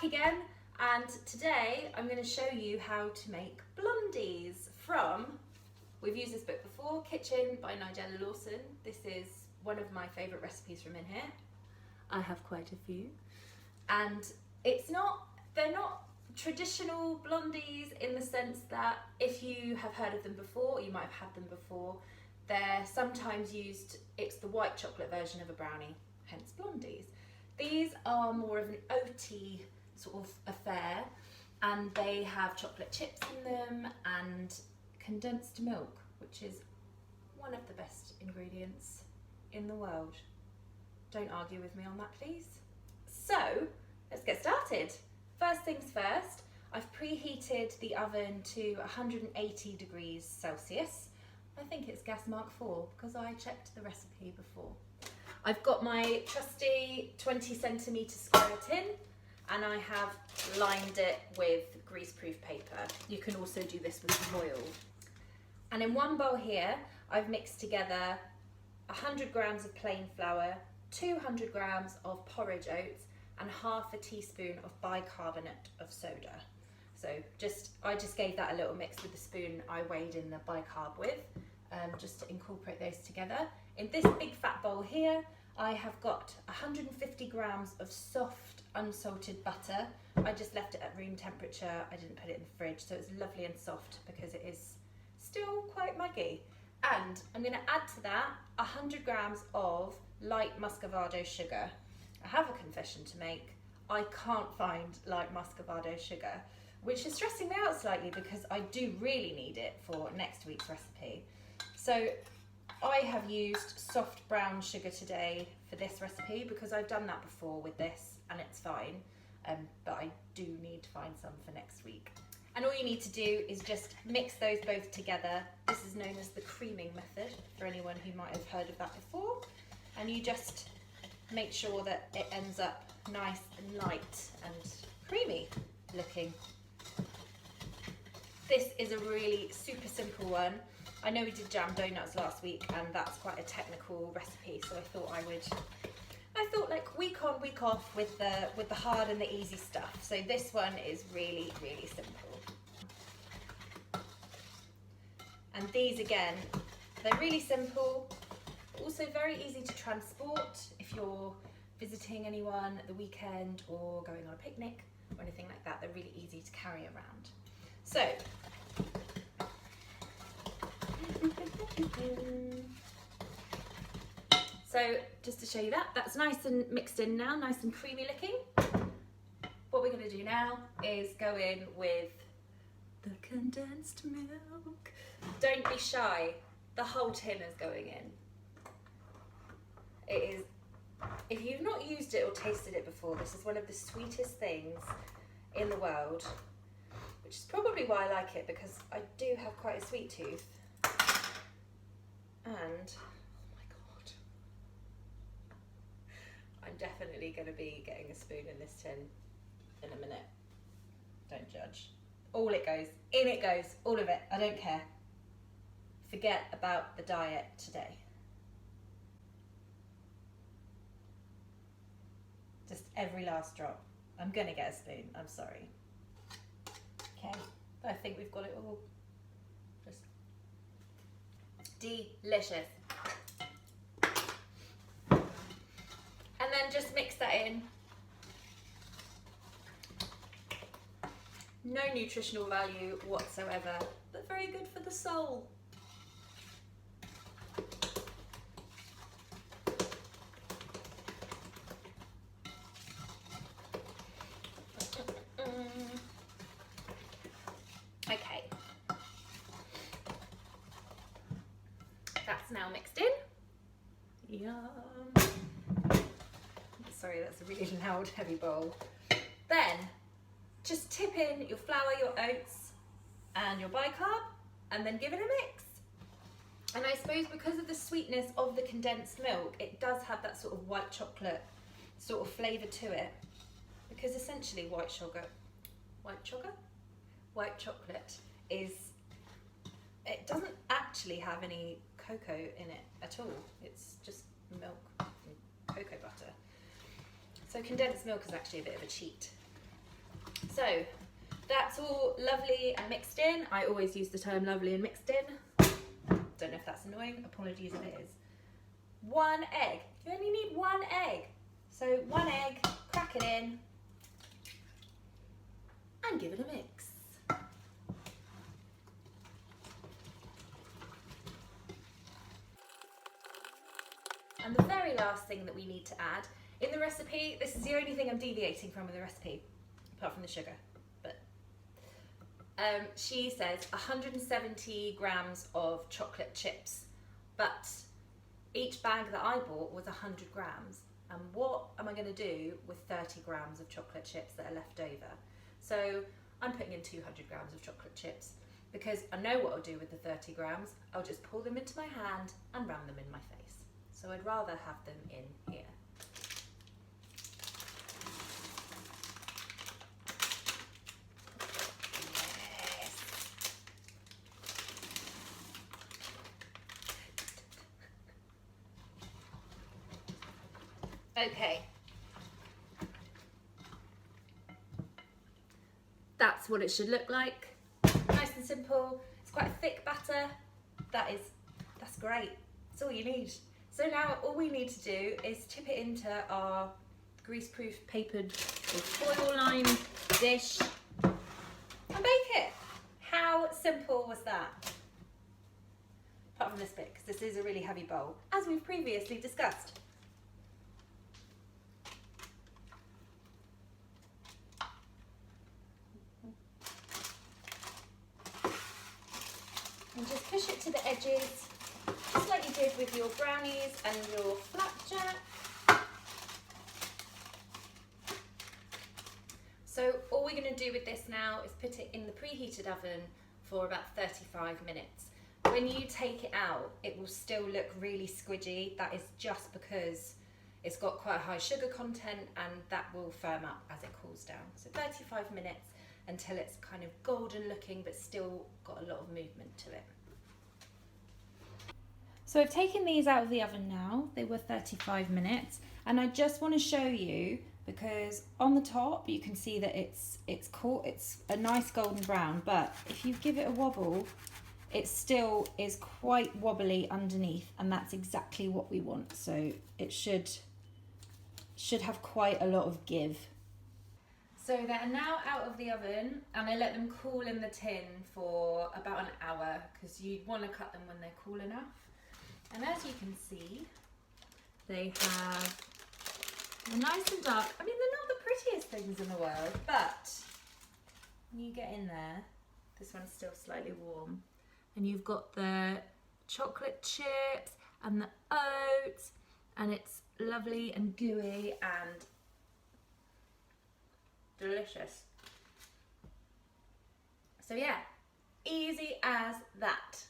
again, and today I'm going to show you how to make blondies from, we've used this book before, Kitchen by Nigella Lawson. This is one of my favourite recipes from in here. I have quite a few. And they're not traditional blondies in the sense that if you have heard of them before, or you might have had them before, they're sometimes used, it's the white chocolate version of a brownie, hence blondies. These are more of an oaty sort of affair, and they have chocolate chips in them and condensed milk, which is one of the best ingredients in the world. Don't argue with me on that, please. So, let's get started. First things first, I've preheated the oven to 180 degrees Celsius. I think it's gas mark 4 because I checked the recipe before. I've got my trusty 20cm square tin, and I have lined it with greaseproof paper. You can also do this with foil. And in one bowl here, I've mixed together 100 grams of plain flour, 200 grams of porridge oats, and half a teaspoon of bicarbonate of soda. So I just gave that a little mix with the spoon I weighed in the bicarb with, just to incorporate those together. In this big fat bowl here, I have got 150 grams of soft unsalted butter. I just left it at room temperature. I didn't put it in the fridge, so it's lovely and soft because it is still quite muggy. And I'm going to add to that 100 grams of light muscavado sugar. I have a confession to make. I can't find light muscavado sugar, which is stressing me out slightly because I do really need it for next week's recipe. So I have used soft brown sugar today for this recipe because I've done that before with this and it's fine, but I do need to find some for next week. And all you need to do is just mix those both together. This is known as the creaming method for anyone who might have heard of that before. And you just make sure that it ends up nice and light and creamy looking. This is a really super simple one. I know we did jam donuts last week and that's quite a technical recipe, so I thought like week on, week off with the hard and the easy stuff. So this one is really, really simple. And these again, they're really simple, also very easy to transport if you're visiting anyone at the weekend or going on a picnic or anything like that. They're really easy to carry around. So just to show you that's nice and mixed in now, nice and creamy looking. What we're going to do now is go in with the condensed milk. Don't be shy, the whole tin is going in. It is, if you've not used it or tasted it before, this is one of the sweetest things in the world, which is probably why I like it, because I do have quite a sweet tooth. And, oh my God, I'm definitely going to be getting a spoon in this tin in a minute. Don't judge. All it goes, in it goes, all of it, I don't care. Forget about the diet today. Just every last drop. I'm going to get a spoon, I'm sorry. Okay, I think we've got it all. Just delicious. And then just mix that in. No nutritional value whatsoever, but very good for the soul. Okay, that's now mixed in. Yum. Sorry, that's a really loud, heavy bowl. Then just tip in your flour, your oats, and your bicarb, and then give it a mix. And I suppose because of the sweetness of the condensed milk, it does have that sort of white chocolate sort of flavour to it. Because essentially white chocolate is, it doesn't actually have any cocoa in it at all. It's just milk and cocoa butter. So condensed milk is actually a bit of a cheat. So that's all lovely and mixed in. I always use the term lovely and mixed in. Don't know if that's annoying, apologies if it is. 1 egg, you only need 1 egg. So 1 egg, crack it in and give it a mix. And the very last thing that we need to add in the recipe, this is the only thing I'm deviating from in the recipe, apart from the sugar, but she says 170 grams of chocolate chips, but each bag that I bought was 100 grams. And what am I going to do with 30 grams of chocolate chips that are left over? So I'm putting in 200 grams of chocolate chips because I know what I'll do with the 30 grams. I'll just pull them into my hand and ram them in my face. So I'd rather have them in here. Okay, that's what it should look like. Nice and simple. It's quite a thick batter. That's great. That's all you need. So now all we need to do is tip it into our greaseproof papered or foil lined dish and bake it. How simple was that? Apart from this bit, because this is a really heavy bowl, as we've previously discussed. And just push it to the edges, just like you did with your brownies and your flapjack. So all we're going to do with this now is put it in the preheated oven for about 35 minutes. When you take it out, it will still look really squidgy. That is just because it's got quite a high sugar content, and that will firm up as it cools down. So 35 minutes until it's kind of golden looking but still got a lot of movement to it. So I've taken these out of the oven now. They were 35 minutes, and I just want to show you, because on the top you can see that it's a nice golden brown, but if you give it a wobble, it still is quite wobbly underneath, and that's exactly what we want. So it should have quite a lot of give. So they're now out of the oven, and I let them cool in the tin for about an hour, because you'd want to cut them when they're cool enough. And as you can see, they're nice and dark. I mean, they're not the prettiest things in the world, but when you get in there, this one's still slightly warm, and you've got the chocolate chips and the oats, and it's lovely and gooey and delicious. So yeah, easy as that.